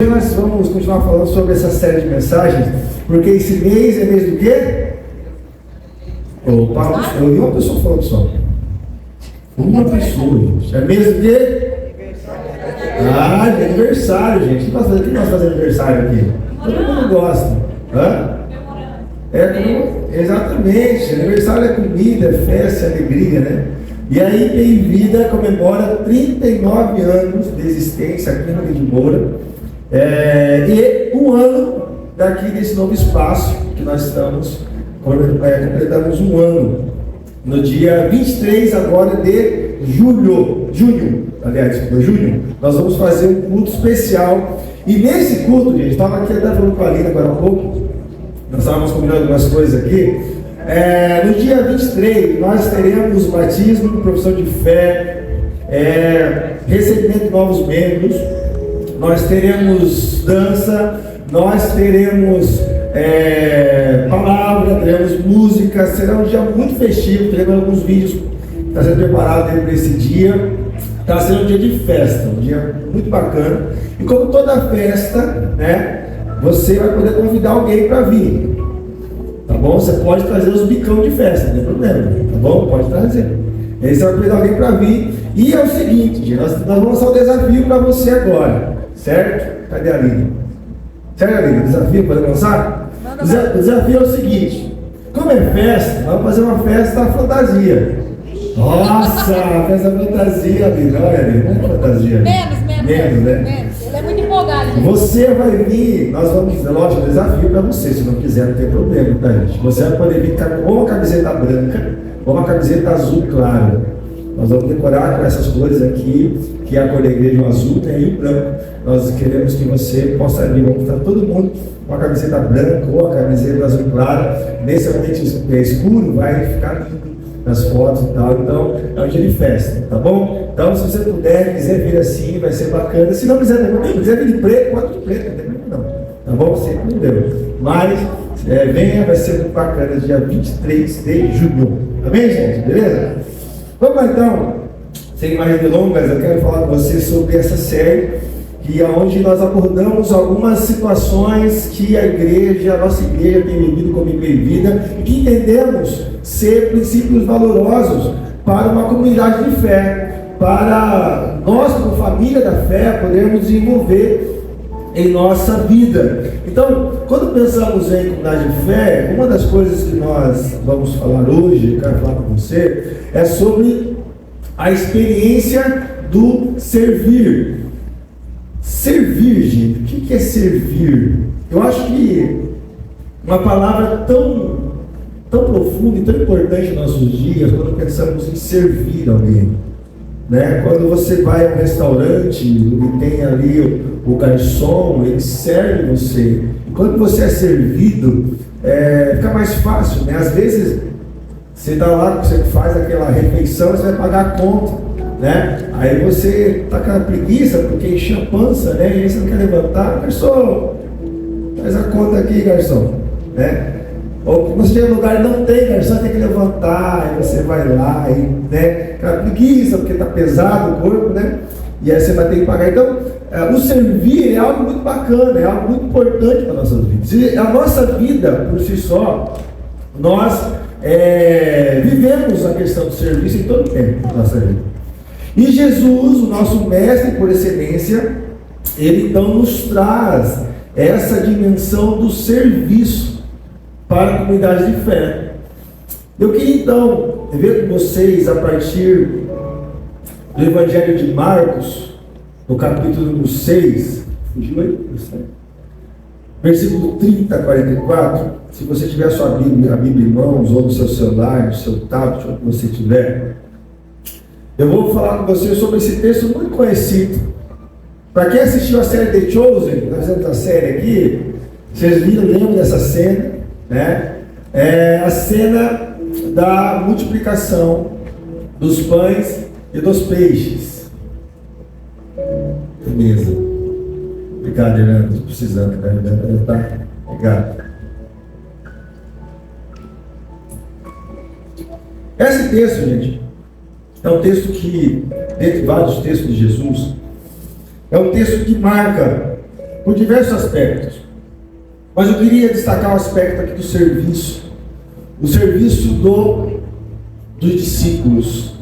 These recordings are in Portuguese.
Nós vamos continuar falando sobre essa série de mensagens, porque esse mês é mês do quê? Opa, eu ouvi uma pessoa falando só. Uma pessoa, gente. É mês do quê? De aniversário, gente. Quem nós fazemos aniversário aqui? Todo mundo gosta. Hã? Exatamente. Aniversário é comida, é festa, é alegria, né? E aí, Bem-Vida comemora 39 anos de existência aqui no Rio de Moura. E um ano daqui desse novo espaço que nós estamos, completamos um ano, no dia 23 agora de junho, nós vamos fazer um culto especial. E nesse culto, gente, estava aqui até falando com a Alina agora há pouco, nós estávamos combinando algumas coisas aqui. No dia 23 nós teremos batismo, profissão de fé, recebimento de novos membros. Nós teremos dança, nós teremos palavra, teremos música. Será um dia muito festivo, teremos alguns vídeos que estão sendo preparados dentro desse dia. Está sendo um dia de festa, um dia muito bacana. E como toda festa, né, você vai poder convidar alguém para vir. Tá bom? Você pode trazer os bicão de festa, não tem problema, tá bom? Pode trazer. E aí você vai convidar alguém para vir. E é o seguinte, gente, nós vamos lançar um desafio para você agora. Certo? Cadê a Aline? Certo, Aline? O desafio, podemos lançar? O desafio é o seguinte: como é festa, nós vamos fazer uma festa fantasia. Nossa, festa fantasia, Aline. Olha, Aline, não é fantasia. Menos, né? Menos. Ele é muito empolgado. Gente. Você vai vir, nós vamos, lógico, desafio para você. Se não quiser, não tem problema, tá, gente? Você vai poder vir com uma camiseta branca ou uma camiseta azul claro. Nós vamos decorar com essas cores aqui, que é a cor da igreja, o azul, tem o branco. Nós queremos que você possa vir, vamos estar todo mundo com a camiseta branca ou a camiseta azul claro. Nesse ambiente escuro, vai ficar lindo nas fotos e tal. Então, é um dia de festa, tá bom? Então, se você puder, quiser vir assim, vai ser bacana. Se não quiser vir de preto, pode de preto, não tem problema não. Tá bom? Sempre não deu. Mas, venha, vai ser muito bacana, dia 23 de junho. Amém, gente? Beleza? Vamos lá então, sem mais delongas, eu quero falar com você sobre essa série, que é onde nós abordamos algumas situações que a nossa igreja tem vivido como Bem-Vida, e que entendemos ser princípios valorosos para uma comunidade de fé, para nós como família da fé podermos desenvolver em nossa vida. Então, quando pensamos em comunidade de fé, uma das coisas que nós vamos falar hoje, eu quero falar com você, é sobre a experiência do servir. Servir, gente, o que é servir? Eu acho que uma palavra tão profunda e tão importante nos nossos dias, quando pensamos em servir alguém. Né? Quando você vai a um restaurante e tem ali o garçom, ele serve você. E quando você é servido, fica mais fácil, né? Às vezes você está lá, você faz aquela refeição, você vai pagar a conta, né? Aí você está com a preguiça porque enche a pança, né? E aí você não quer levantar, garçom, faz a conta aqui, garçom, né? Ou quando você chega no lugar e não tem garçom, tem que levantar, aí você vai lá, e, né? Aquela preguiça, porque está pesado o corpo, né? E aí você vai ter que pagar. Então, o servir é algo muito bacana, é algo muito importante para as nossas vidas. E a nossa vida, por si só, nós vivemos a questão do serviço em todo o tempo da nossa vida. E Jesus, o nosso mestre por excelência, ele então nos traz essa dimensão do serviço para a comunidade de fé. Eu queria então ver com vocês a partir do Evangelho de Marcos, no capítulo 6, fugiu aí? Versículo 30 a 44. Se você tiver a sua Bíblia, em mãos, ou no seu celular, no seu tablet, onde você tiver, eu vou falar com você sobre esse texto muito conhecido. Para quem assistiu a série The Chosen, nós fizemos a série aqui, vocês lembram dessa cena, né? É a cena da multiplicação dos pães e dos peixes. Beleza. Obrigado, Irã. Estou precisando, tá? Obrigado. Esse texto, gente, é um texto que, dentre vários textos de Jesus, é um texto que marca por diversos aspectos. Mas eu queria destacar o aspecto aqui do serviço. O serviço dos discípulos.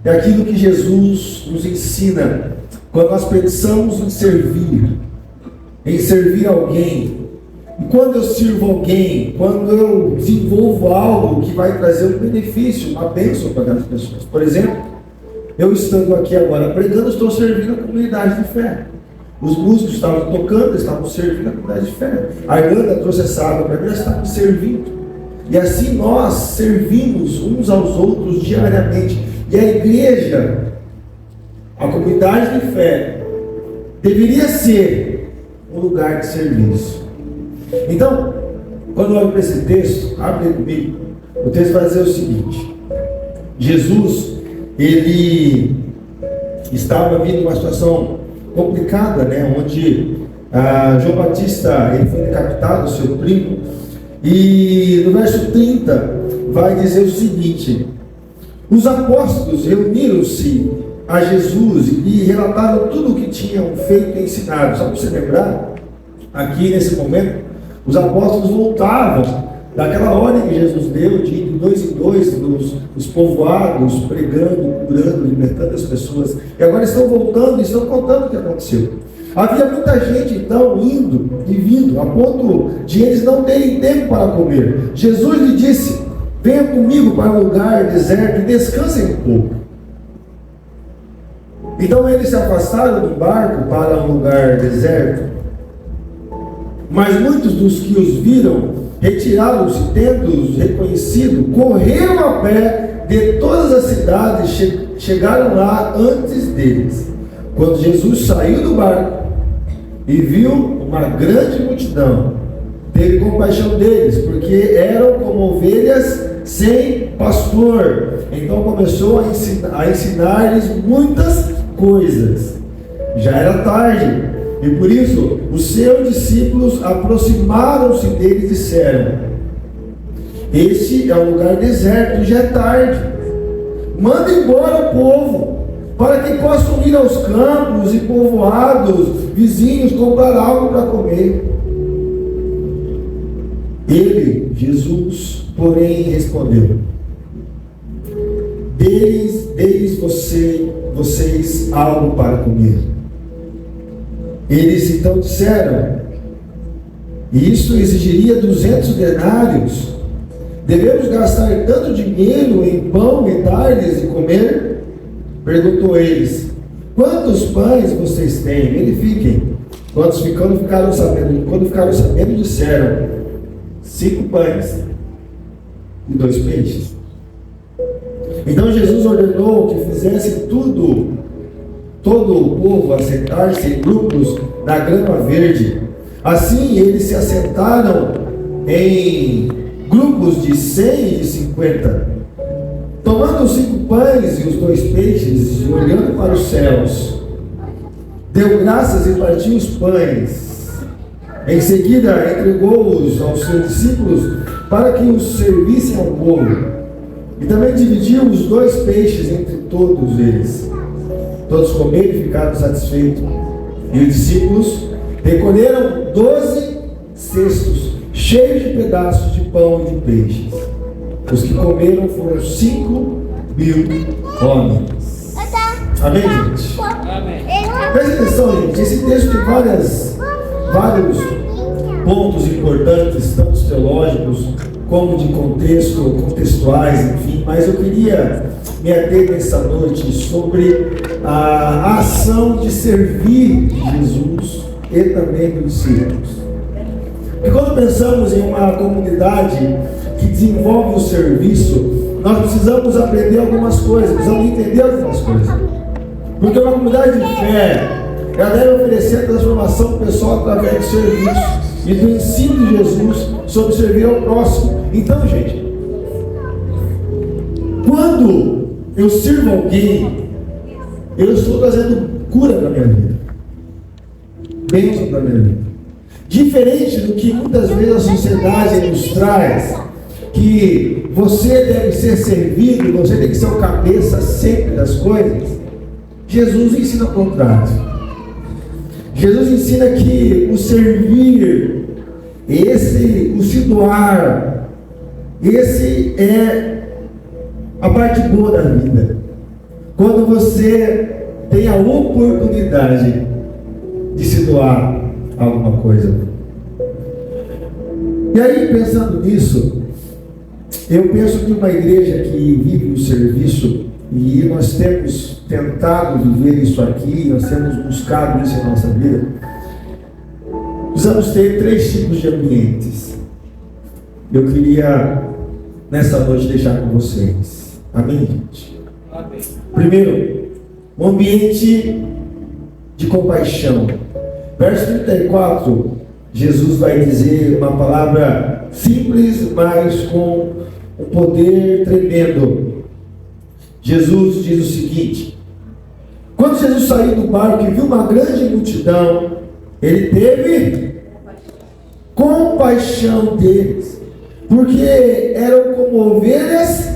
É aquilo que Jesus nos ensina quando nós pensamos em servir alguém. E quando eu sirvo alguém, quando eu desenvolvo algo que vai trazer um benefício, uma bênção para aquelas pessoas. Por exemplo, eu estando aqui agora pregando, estou servindo a comunidade de fé. Os músicos estavam tocando, estavam servindo a comunidade de fé. A Irlanda trouxe essa água para mim, elas estavam servindo. E assim nós servimos uns aos outros diariamente. E a igreja, a comunidade de fé, deveria ser um lugar de serviço. Então, quando eu olho para esse texto, abre comigo, o texto vai dizer o seguinte: Jesus, ele estava vindo uma situação complicada, onde João Batista ele foi decapitado, seu primo, e no verso 30 vai dizer o seguinte: os apóstolos reuniram-se a Jesus e relataram tudo o que tinham feito e ensinado. Só para você lembrar, aqui nesse momento, os apóstolos voltavam daquela ordem que Jesus deu de ir de 2 em 2 nos povoados, pregando, curando, libertando as pessoas. E agora estão voltando e estão contando o que aconteceu. Havia muita gente então indo e vindo, a ponto de eles não terem tempo para comer. Jesus lhe disse: venha comigo para um lugar deserto e descansem um pouco. Então eles se afastaram do barco para um lugar deserto. Mas muitos dos que os viram retiraram-se, tendo-os reconhecido, correram a pé de todas as cidades, chegaram lá antes deles. Quando Jesus saiu do barco e viu uma grande multidão, teve compaixão deles, porque eram como ovelhas sem pastor. Então começou a ensinar-lhes muitas coisas. Já era tarde, e por isso os seus discípulos aproximaram-se deles e disseram: este é um lugar deserto e já é tarde. Manda embora o povo, para que possam ir aos campos e povoados vizinhos comprar algo para comer. Ele, Jesus, porém, respondeu: deis vocês algo para comer. Eles então disseram: isso exigiria 200 denários. Devemos gastar tanto dinheiro em pão e dar-lhes de comer? Perguntou eles: quantos pães vocês têm? Verifiquem. Quando ficaram sabendo, disseram: 5 pães e 2 peixes. Então Jesus ordenou que fizessem todo o povo assentar-se em grupos na grama verde. Assim eles se assentaram em grupos de 100 e de 50. Tomando os 5 pães e os 2 peixes, e olhando para os céus, deu graças e partiu os pães. Em seguida entregou-os aos seus discípulos para que os servissem ao povo. E também dividiu os 2 peixes entre todos eles. Todos comeram e ficaram satisfeitos. E os discípulos recolheram 12 cestos cheios de pedaços de pão e de peixes. Os que comeram foram 5.000 homens. Amém, gente? Amém. Preste atenção, gente. Esse texto tem vários pontos importantes, tanto teológicos como de contextuais, enfim. Mas eu queria me ater nessa noite sobre a ação de servir de Jesus e também dos discípulos. E quando pensamos em uma comunidade que desenvolve o serviço, nós precisamos aprender algumas coisas, precisamos entender algumas coisas. Porque uma comunidade de fé, ela deve oferecer a transformação pessoal através do serviço e do ensino de Jesus sobre servir ao próximo. Então, gente, quando eu sirvo alguém, eu estou trazendo cura para a minha vida, bênção para a minha vida. Diferente do que muitas vezes a sociedade nos traz, que você deve ser servido, você tem que ser o cabeça sempre das coisas. Jesus ensina o contrário. Jesus ensina que o servir, o se doar, esse é a parte boa da vida. Quando você tem a oportunidade de se doar a alguma coisa. E aí, pensando nisso, eu penso que uma igreja que vive o serviço, e nós temos tentado viver isso aqui, nós temos buscado isso em nossa vida, precisamos ter 3 tipos de ambientes. Eu queria, nessa noite, deixar com vocês. Amém, gente? Amém. Primeiro, um ambiente de compaixão. Verso 34, Jesus vai dizer uma palavra simples, mas com um poder tremendo. Jesus diz o seguinte: quando Jesus saiu do barco e viu uma grande multidão, ele teve compaixão deles, porque eram como ovelhas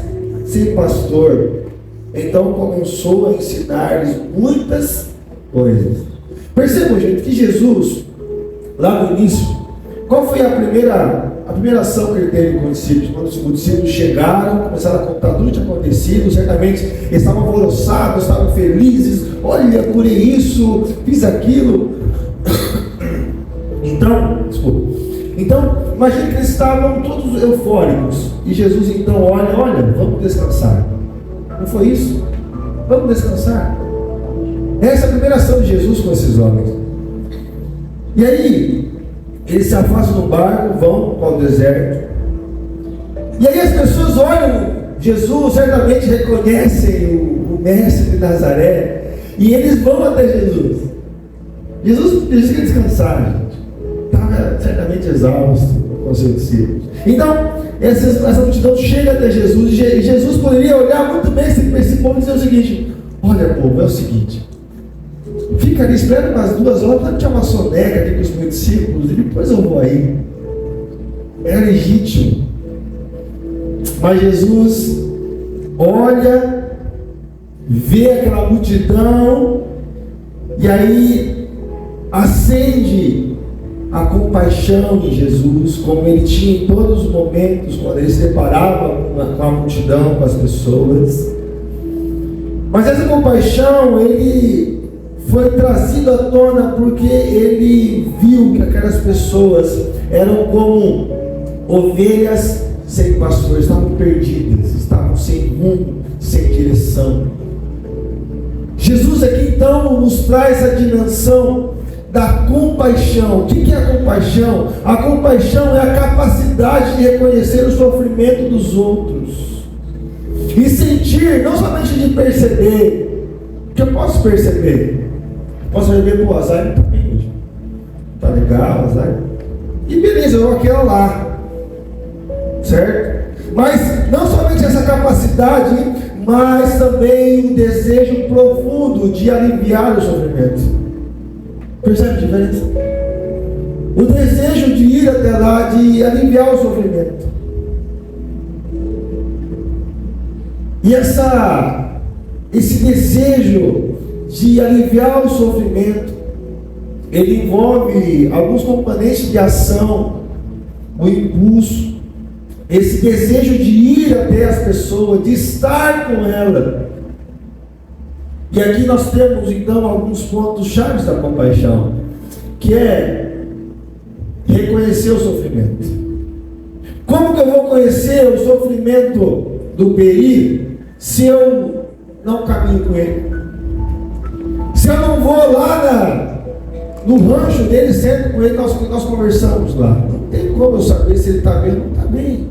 sem pastor. Então começou a ensinar-lhes muitas coisas. Percebam, gente, que Jesus, lá no início, qual foi a primeira ação que ele teve com os discípulos? Quando os discípulos chegaram, começaram a contar tudo o que tinha acontecido, certamente eles estavam alvoroçados, estavam felizes. Olha, curei isso, fiz aquilo. Então, imagine que eles estavam todos eufóricos. E Jesus então olha, vamos descansar. Não foi isso? Vamos descansar. Essa é a primeira ação de Jesus com esses homens. E aí, eles se afastam do barco, vão para o deserto. E aí as pessoas olham Jesus, certamente reconhecem o mestre de Nazaré, e eles vão até Jesus. Jesus queria descansar, gente. Estava certamente exausto com seus discípulos. Então, essa multidão chega até Jesus, e Jesus poderia olhar muito bem esse povo e dizer o seguinte: olha, povo, é o seguinte, fica ali, espera umas 2 horas, para tirar uma soneca aqui com os meus discípulos, e depois eu vou aí. É legítimo. Mas Jesus olha, vê aquela multidão, e aí acende a compaixão de Jesus, como ele tinha em todos os momentos, quando ele se deparava com a multidão, com as pessoas. Mas essa compaixão, ele foi trazido à tona porque ele viu que aquelas pessoas eram como ovelhas sem pastor, estavam perdidas, estavam sem rumo, sem direção. Jesus aqui então nos traz a dimensão da compaixão. O que é a compaixão? A compaixão é a capacidade de reconhecer o sofrimento dos outros e sentir, não somente de perceber, que eu posso perceber. Posso perceber, pô, azar não tá bem hoje. Tá legal, azar. E beleza, eu vou aquela lá. Certo? Mas não somente essa capacidade, mas também um desejo profundo de aliviar o sofrimento. Percebe a diferença? O desejo de ir até lá, de aliviar o sofrimento. E esse desejo de aliviar o sofrimento, ele envolve alguns componentes de ação, o impulso, esse desejo de ir até as pessoas, de estar com ela. E aqui nós temos então alguns pontos chaves da compaixão, que é reconhecer o sofrimento. Como que eu vou conhecer o sofrimento do Peri se eu não caminho com ele? Se eu não vou lá no rancho dele, sento com ele, nós conversamos lá. Não tem como eu saber se ele está bem ou não está bem.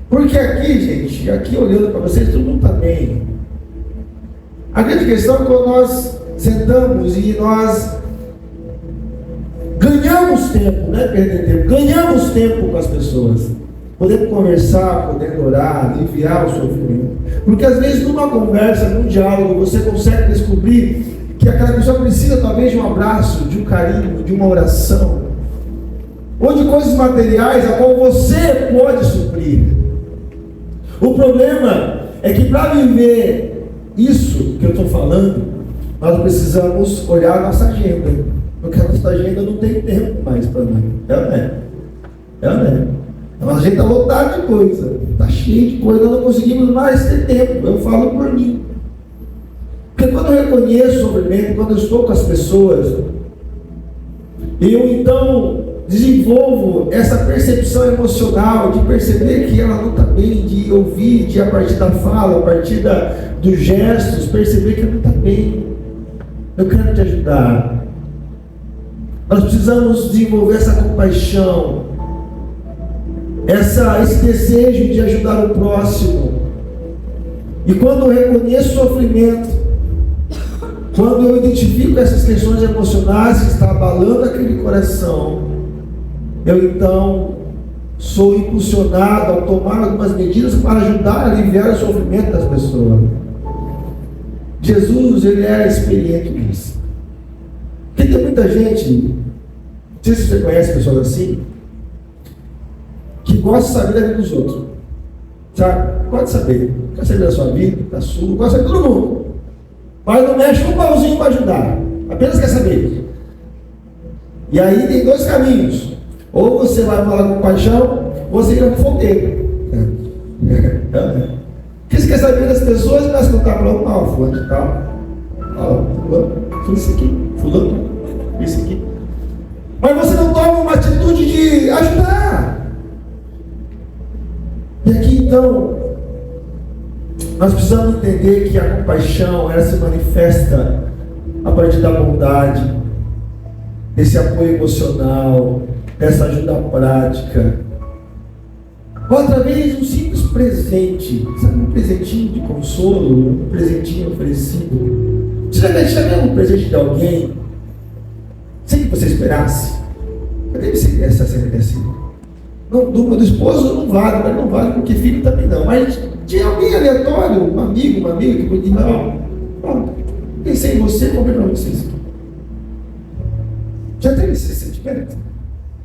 Porque aqui, gente, aqui olhando para vocês, todo mundo está bem. A grande questão é quando nós sentamos e nós ganhamos tempo, não é perder tempo, ganhamos tempo com as pessoas. Podemos conversar, podemos orar, aliviar o sofrimento. Porque às vezes numa conversa, num diálogo, você consegue descobrir que aquela pessoa precisa talvez de um abraço, de um carinho, de uma oração, ou de coisas materiais a qual você pode suprir. O problema é que para viver isso que eu estou falando, nós precisamos olhar a nossa agenda. porque a nossa agenda não tem tempo mais para mim. É amém. A nossa agenda está lotada de coisa, está cheia de coisa, nós não conseguimos mais ter tempo. Eu falo por mim. Porque quando eu reconheço o sofrimento, quando eu estou com as pessoas, eu então desenvolvo essa percepção emocional de perceber que ela não está bem, de ouvir, de a partir da fala, a partir dos gestos, perceber que ela não está bem. Eu quero te ajudar. Nós precisamos desenvolver essa compaixão, esse desejo de ajudar o próximo. E quando eu reconheço o sofrimento, quando eu identifico essas questões emocionais que estão abalando aquele coração, eu então sou impulsionado a tomar algumas medidas para ajudar a aliviar o sofrimento das pessoas. Jesus, ele era experiente nisso. Porque tem muita gente, não sei se você conhece pessoas assim, que gosta de saber da vida dos outros. Sabe? Pode saber. Quer saber da sua vida, da sua, gosta de todo mundo. Mas não mexe um pauzinho para ajudar. Apenas quer saber. E aí tem dois caminhos. Ou você vai falar com compaixão, ou você vira um fogueiro. Porque você quer saber das pessoas e vai contar para um, fulano de tal. Fulano, isso aqui. Fulano, isso aqui. Mas você não toma uma atitude de ajudar. E aqui então, nós precisamos entender que a compaixão, ela se manifesta a partir da bondade, desse apoio emocional, dessa ajuda prática. Outra vez, um simples presente, sabe, um presentinho de consolo, um presentinho oferecido. Você já ganhou um presente de alguém sem que você esperasse? Deve ser essa assim. Não, do esposo não vale, mas não vale porque filho também não. Mas de alguém aleatório, um amigo que pode dizer, pensei em você, comprei para vocês. Já teve esse sentimento?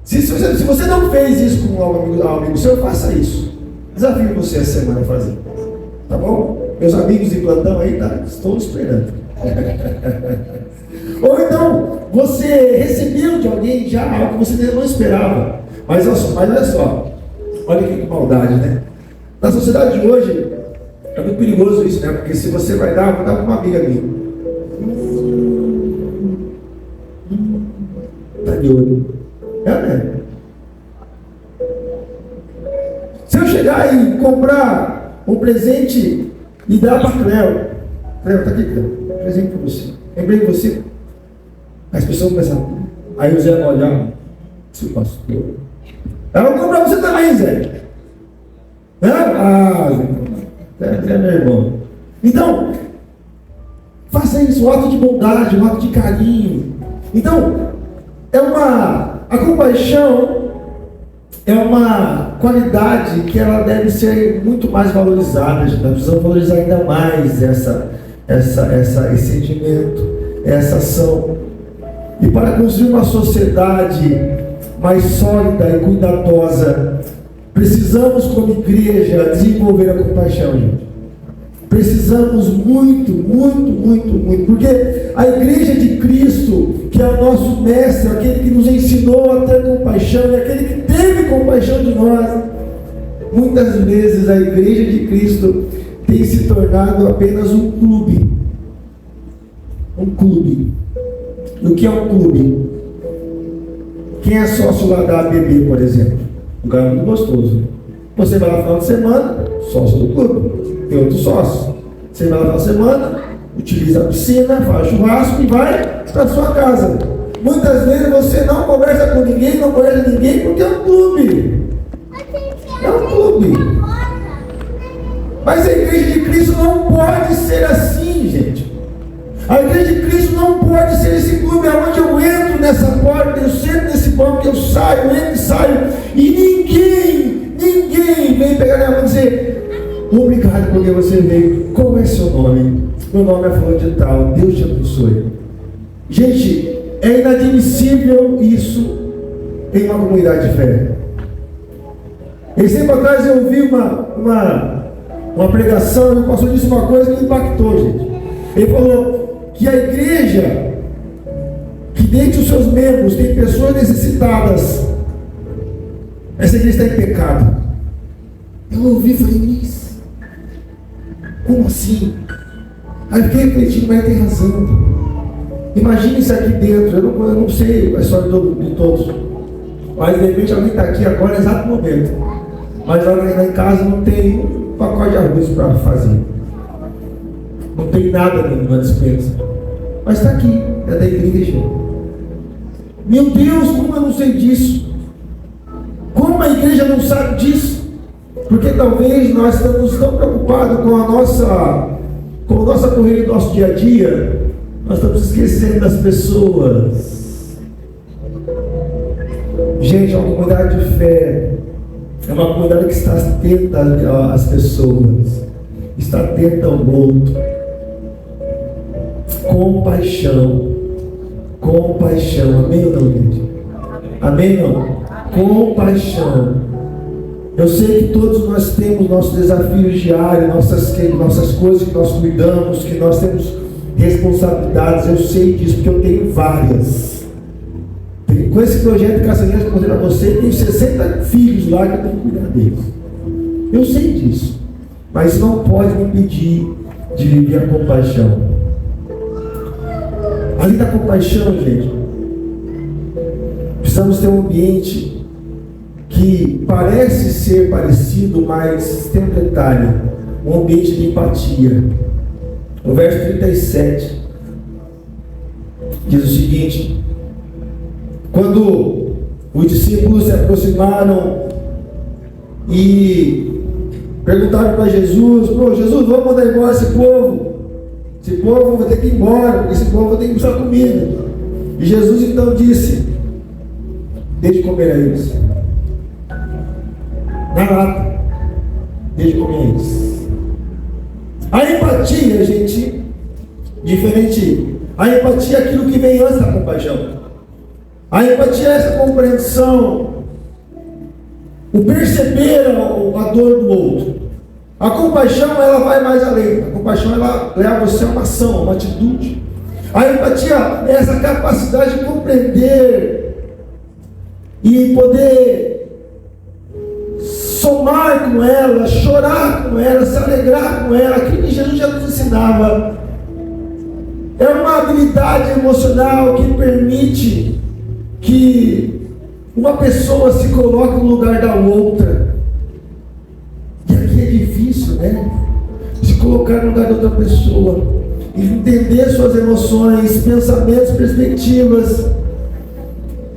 Se você não fez isso com um amigo seu, faça isso. Desafio você essa semana a fazer. Tá bom? Meus amigos de plantão aí, tá? Estou esperando. Ou então, você recebeu de alguém já algo que você não esperava. Mas olha só, olha que maldade, né? Na sociedade de hoje, é muito perigoso isso, né? Porque se você vai dar, eu vou dar para uma amiga minha. Tá de olho. Né? Se eu chegar e comprar um presente e dar para a Cleo, tá aqui, Cleo, presente para você. Lembrei de você. As pessoas começam. Aí o Zé vai olhar, seu pastor. Ela vai comprar você também, Zé. Zé é meu irmão. Então, faça isso, um ato de bondade, um ato de carinho. Então, a compaixão é uma qualidade que ela deve ser muito mais valorizada. Nós precisamos valorizar ainda mais esse sentimento, essa ação. E para construir uma sociedade mais sólida e cuidadosa, precisamos, como igreja, desenvolver a compaixão, gente. Precisamos muito, porque a igreja de Cristo, que é o nosso mestre, aquele que nos ensinou a ter compaixão, e aquele que teve compaixão de nós, muitas vezes a igreja de Cristo tem se tornado apenas um clube. Um clube. E o que é um clube? Quem é sócio lá da ABB, por exemplo? Um lugar muito gostoso. Você vai lá no final de semana, sócio do clube. Tem outros sócios. Você vai lá no final de semana, utiliza a piscina, faz churrasco e vai para a sua casa. Muitas vezes você não conversa com ninguém, não conhece ninguém, porque é um clube. É um clube. Mas a igreja de Cristo não pode ser assim, gente. A igreja de Cristo não pode ser esse clube onde eu entro nessa porta, eu sento nesse banco, eu saio, entro e saio, e ninguém vem pegar minha mão e dizer: obrigado porque você veio, qual é seu nome? Meu nome é fulano de tal, Deus te abençoe. Gente, é inadmissível isso em uma comunidade de fé. Esse tempo atrás eu ouvi uma pregação, e o pastor disse uma coisa que me impactou, gente. Ele falou que a igreja que dentre os seus membros tem pessoas necessitadas, essa igreja está em pecado. Eu ouvi e falei, isso, como assim? Aí fiquei refletindo, mas tem razão. Imagine isso aqui dentro, eu não sei a história de todos, mas de repente alguém está aqui agora, no exato momento, mas lá em casa não tem um pacote de arroz para fazer, não tem nada na despensa, mas está aqui, é da igreja. Meu Deus, como eu não sei disso? Como a igreja não sabe disso? Porque talvez nós estamos tão preocupados com a nossa correria do nosso dia a dia, nós estamos esquecendo das pessoas. Gente, a comunidade de fé é uma comunidade que está atenta às pessoas, está atenta ao outro. Compaixão. Amém ou não, gente? Amém ou não? Compaixão. Eu sei que todos nós temos nossos desafios diários, nossas coisas que nós cuidamos, que nós temos responsabilidades. Eu sei disso porque eu tenho várias. Com esse projeto de Caçadinhas, eu contei para você, tenho 60 filhos lá que eu tenho que cuidar deles. Eu sei disso, mas isso não pode me impedir de viver a compaixão. Além da compaixão, gente, precisamos ter um ambiente que parece ser parecido, mas tem um detalhe, um ambiente de empatia. O verso 37 diz o seguinte: quando os discípulos se aproximaram e perguntaram para Jesus, Jesus, vamos mandar embora esse povo vai ter que ir embora, porque esse povo vai ter que buscar comida. E Jesus então disse, deixe comer a eles, na lata, deixe comer a eles. A empatia, gente, diferente. A empatia é aquilo que vem antes da compaixão. A empatia é essa compreensão, o perceber a dor do outro. A compaixão, ela vai mais além. A compaixão, ela leva você a uma ação, a uma atitude. A empatia é essa capacidade de compreender e poder somar com ela, chorar com ela, se alegrar com ela. Aquilo que Jesus já nos ensinava. É uma habilidade emocional que permite que uma pessoa se coloque no lugar da outra. E aqui é difícil, né? Se colocar no lugar da outra pessoa, entender suas emoções, pensamentos, perspectivas.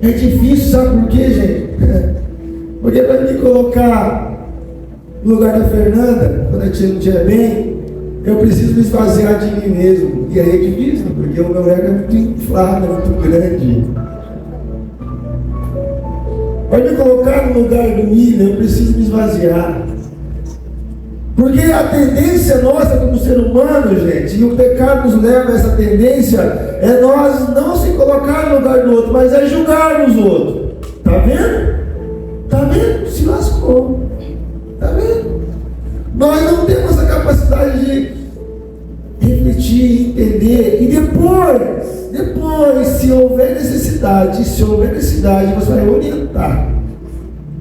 É difícil, sabe por quê, gente? Porque para me colocar no lugar da Fernanda, quando a gente não estiver bem, eu preciso me esvaziar de mim mesmo. E aí é difícil, porque o meu ego é muito inflado, é muito grande. Para me colocar no lugar do William, eu preciso me esvaziar. Porque a tendência nossa como ser humano, gente, e o pecado nos leva a essa tendência, é nós não se colocar no lugar do outro, mas é julgarmos o outro. Tá vendo? Tá vendo? Se lascou. Tá vendo? Nós não temos a capacidade de refletir, entender, e depois, se houver necessidade, você vai orientar,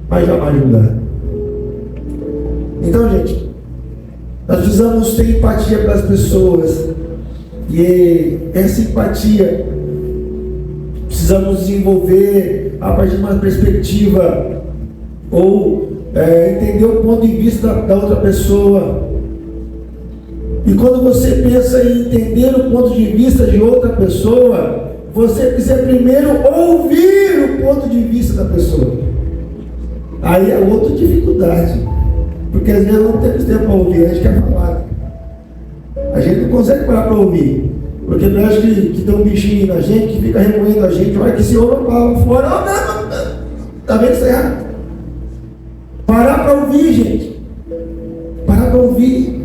mas jamais julgar. Então, gente, nós precisamos ter empatia pelas pessoas, e essa empatia precisamos desenvolver a partir de uma perspectiva, ou entender o ponto de vista da outra pessoa. E quando você pensa em entender o ponto de vista de outra pessoa, você precisa primeiro ouvir o ponto de vista da pessoa. Aí é outra dificuldade, porque às vezes não temos tempo para ouvir, a gente quer falar. A gente não consegue parar para ouvir, porque parece que tem um bichinho na gente que fica remoendo a gente, olha que se ouve a palavra fora, está vendo isso errado? Parar para ouvir, gente. Parar para ouvir.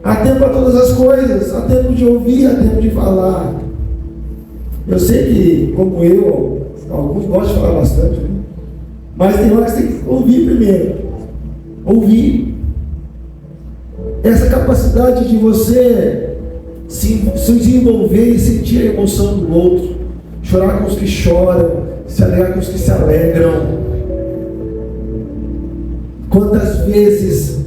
Há tempo para todas as coisas. Há tempo de ouvir, há tempo de falar. Eu sei que, como eu, alguns gostam de falar bastante, né? Mas tem hora que você tem que ouvir primeiro. Ouvir. Essa capacidade de você se desenvolver e sentir a emoção do outro. chorar com os que choram, se alegrar com os que se alegram. Quantas vezes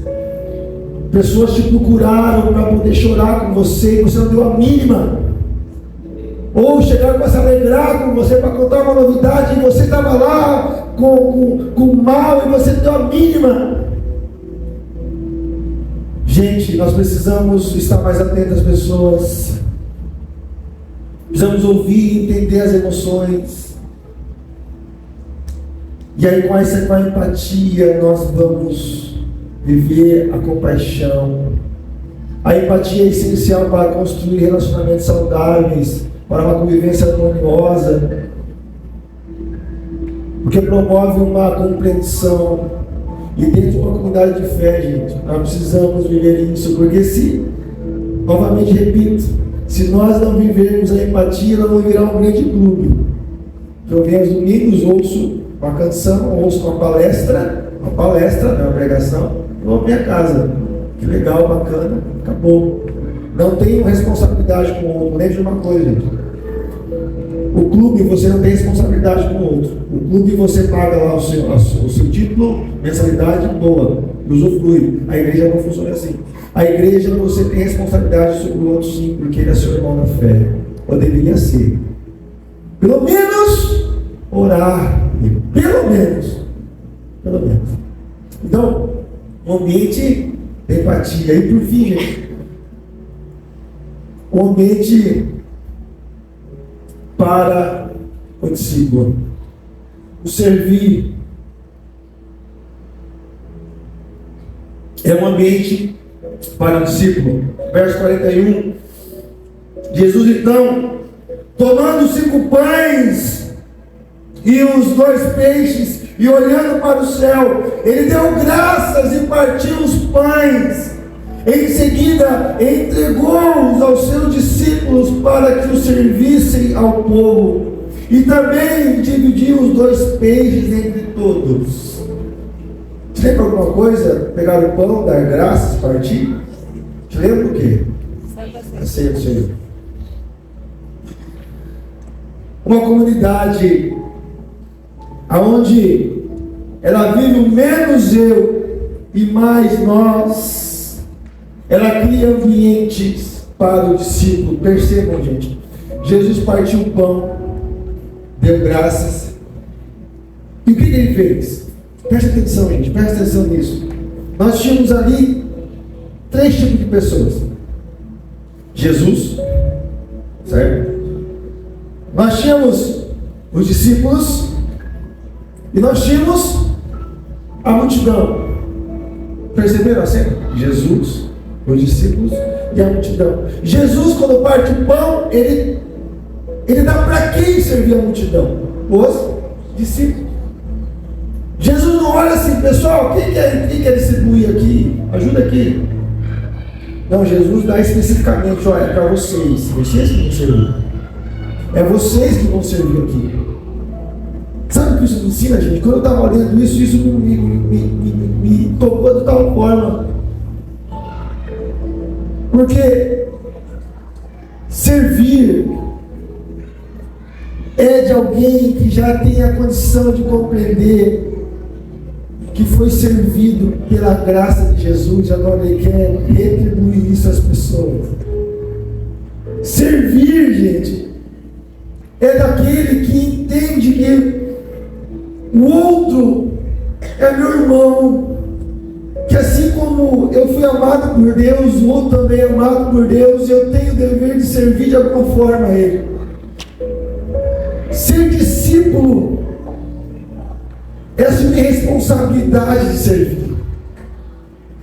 pessoas te procuraram para poder chorar com você e você não deu a mínima? Ou chegaram para se alegrar com você, para contar uma novidade, e você estava lá com mal e você deu a mínima. Gente, nós precisamos estar mais atentos às pessoas. Precisamos ouvir e entender as emoções. E aí com a empatia nós vamos viver a compaixão. A empatia é essencial para construir relacionamentos saudáveis, para uma convivência harmoniosa, porque promove uma compreensão. E dentro de uma comunidade de fé, gente, nós precisamos viver isso, porque novamente repito, se nós não vivermos a empatia, nós vamos virar um grande clube. Eu venho aos domingos, ouço uma canção, ouço uma palestra, né, uma pregação, e vou para minha casa. Que legal, bacana, acabou. Não tenho responsabilidade com o outro, nem de uma coisa, gente. O clube, você não tem responsabilidade com o outro. O clube, você paga lá o seu título, mensalidade, boa, usufrui. A igreja não funciona assim. A igreja, você tem responsabilidade sobre o outro, sim, porque ele é seu irmão na fé. Ou deveria ser. Pelo menos, orar. Pelo menos. Então, um ambiente de empatia. E por fim, gente, um ambiente para o discípulo. O servir é um ambiente para o discípulo. Verso 41. Jesus então, tomando os 5 pães e os 2 peixes, e olhando para o céu, ele deu graças e partiu os pães. Em seguida, entregou-os aos seus discípulos para que os servissem ao povo. E também dividiu os 2 peixes entre todos. Te lembra alguma coisa? Pegar o pão, dar graças, partir? Te lembra o quê? A ceia do Senhor. Uma comunidade onde ela vive o menos eu e mais nós. Ela cria ambientes para o discípulo. Percebam, gente. Jesus partiu o pão, deu graças. E o que ele fez? Presta atenção, gente. Presta atenção nisso. Nós tínhamos ali 3 tipos de pessoas. Jesus, certo? Nós tínhamos os discípulos e nós tínhamos a multidão. Perceberam a cena? Jesus, os discípulos e a multidão. Jesus, quando parte o pão, ele dá para quem servir a multidão? Os discípulos. Jesus não olha assim, pessoal, quem quer distribuir aqui? Ajuda aqui. Não, Jesus dá especificamente, olha, é para vocês que vão servir. É vocês que vão servir aqui. Sabe o que isso me ensina, gente? Quando eu estava lendo isso me tocou de tal forma. Porque servir é de alguém que já tem a condição de compreender que foi servido pela graça de Jesus, agora ele quer retribuir isso às pessoas. Servir, gente, é daquele que entende que o outro é meu irmão, que assim como eu fui amado por Deus, o outro também é amado por Deus, e eu tenho o dever de servir de alguma forma a ele. Ser discípulo é assumir responsabilidade de servir.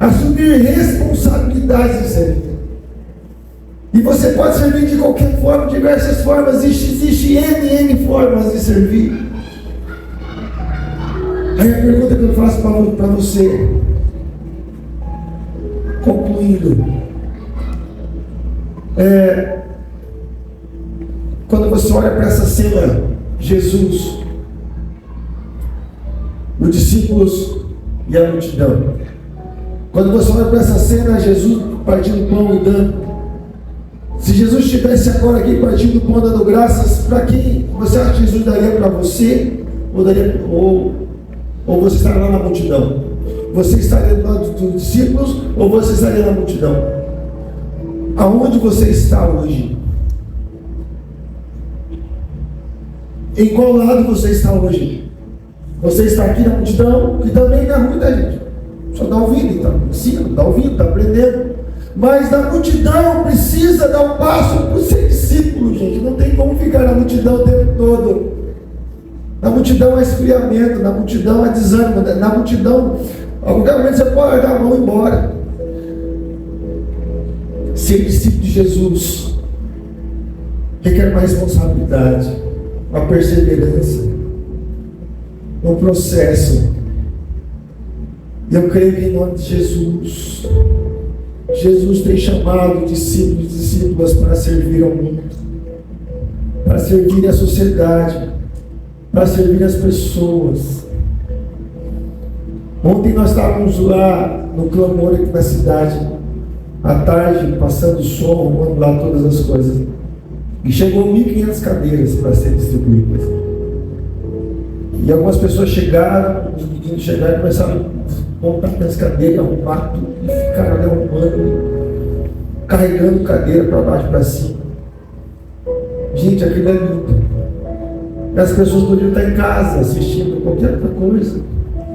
Assumir responsabilidade de servir. E você pode servir de qualquer forma, de diversas formas. Existe N formas de servir. Aí a pergunta que eu faço para você, concluindo, quando você olha para essa cena, Jesus, os discípulos e a multidão. Quando você olha para essa cena, Jesus partindo o pão e dando, se Se Jesus estivesse agora aqui partindo do pão dando graças, para quem você acha que Jesus daria? Para você? Ou você estaria lá na multidão? Você estaria do lado dos discípulos ou você estaria na multidão? Aonde você está hoje? Em qual lado você está hoje? Você está aqui na multidão, que também não é ruim, né, gente? Só está ouvindo, está ensinando, está ouvindo, está aprendendo. Mas na multidão precisa dar um passo para ser discípulo, gente. Não tem como ficar na multidão o tempo todo. Na multidão é esfriamento, na multidão é desânimo, na multidão, a qualquer momento você pode dar a mão e ir embora. Ser discípulo de Jesus requer uma responsabilidade, uma perseverança, um processo. E eu creio que em nome de Jesus, Jesus tem chamado discípulos e discípulas para servir ao mundo, para servir a sociedade, para servir as pessoas. Ontem nós estávamos lá no clamor aqui na cidade, à tarde, passando som, arrumando lá todas as coisas. E chegou 1.500 cadeiras para serem distribuídas. E algumas pessoas chegaram, os meninos chegaram e começaram a montar as cadeiras, arrumar tudo, e ficaram ali arrumando, carregando cadeira para baixo e para cima. Gente, aquilo é lindo. E as pessoas podiam estar em casa assistindo qualquer outra coisa.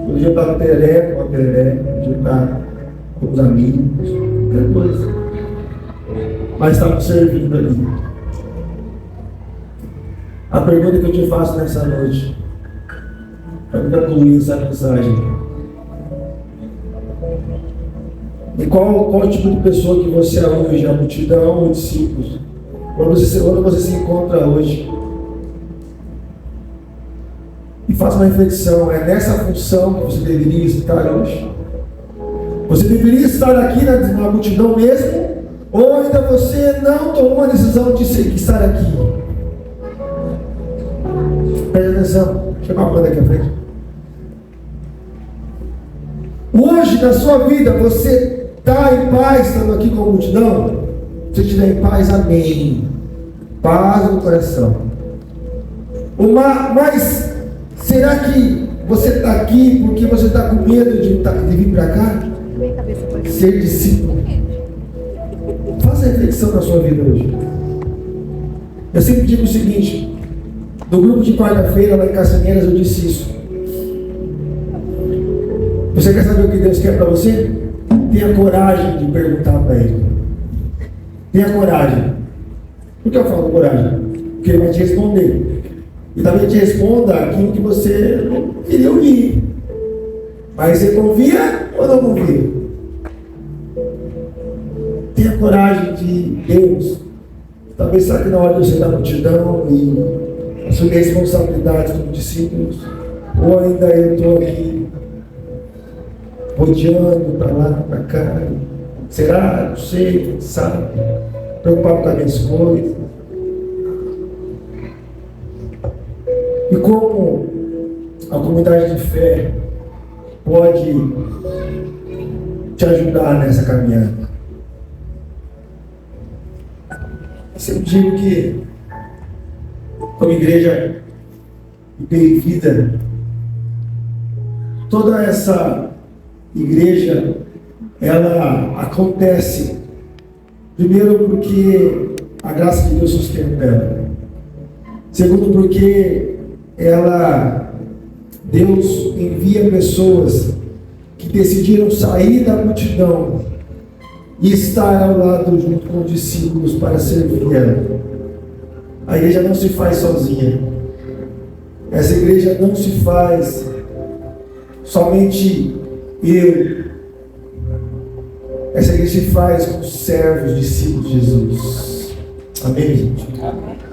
Podiam estar no teré, com a teré, podiam estar com os amigos, qualquer coisa. Mas estavam servindo ali. A pergunta que eu te faço nessa noite, para concluir essa mensagem: e qual tipo de pessoa que você é hoje? A multidão ou discípulos? Onde você se encontra hoje? E faça uma reflexão: é nessa função que você deveria estar hoje? Você deveria estar aqui na multidão mesmo? Ou ainda você não tomou a decisão de estar aqui? Presta atenção, chama a banda aqui à frente. Hoje na sua vida você está em paz estando aqui com a multidão? Se estiver em paz, amém. Paz no coração. Mas será que você está aqui porque você está com medo de vir para cá? Ser discípulo. Faça reflexão na sua vida hoje. Eu sempre digo o seguinte: no grupo de quarta-feira lá em Caçaneiras eu disse isso. Você quer saber o que Deus quer para você? Tenha coragem de perguntar para Ele. Tenha coragem. Por que eu falo coragem? Porque Ele vai te responder. E também te responda aquilo que você não queria ouvir. Mas você confia ou não confia? Tenha coragem de Deus. Talvez está aqui na hora de você dar multidão e assumir responsabilidade como discípulos. Ou ainda eu estou aqui rodeando para lá, para cá. Será? Não sei, sabe? Preocupado com as minhas coisas. E como a comunidade de fé pode te ajudar nessa caminhada? Eu sempre digo que, como igreja IPI Vida, toda essa igreja, ela acontece primeiro porque a graça de Deus sustenta ela. Segundo, porque Deus envia pessoas que decidiram sair da multidão e estar ao lado junto com os discípulos para servir ela. A igreja não se faz sozinha. Essa igreja não se faz somente eu. Essa igreja se faz com servos, discípulos de Jesus. Amém, gente? Amém.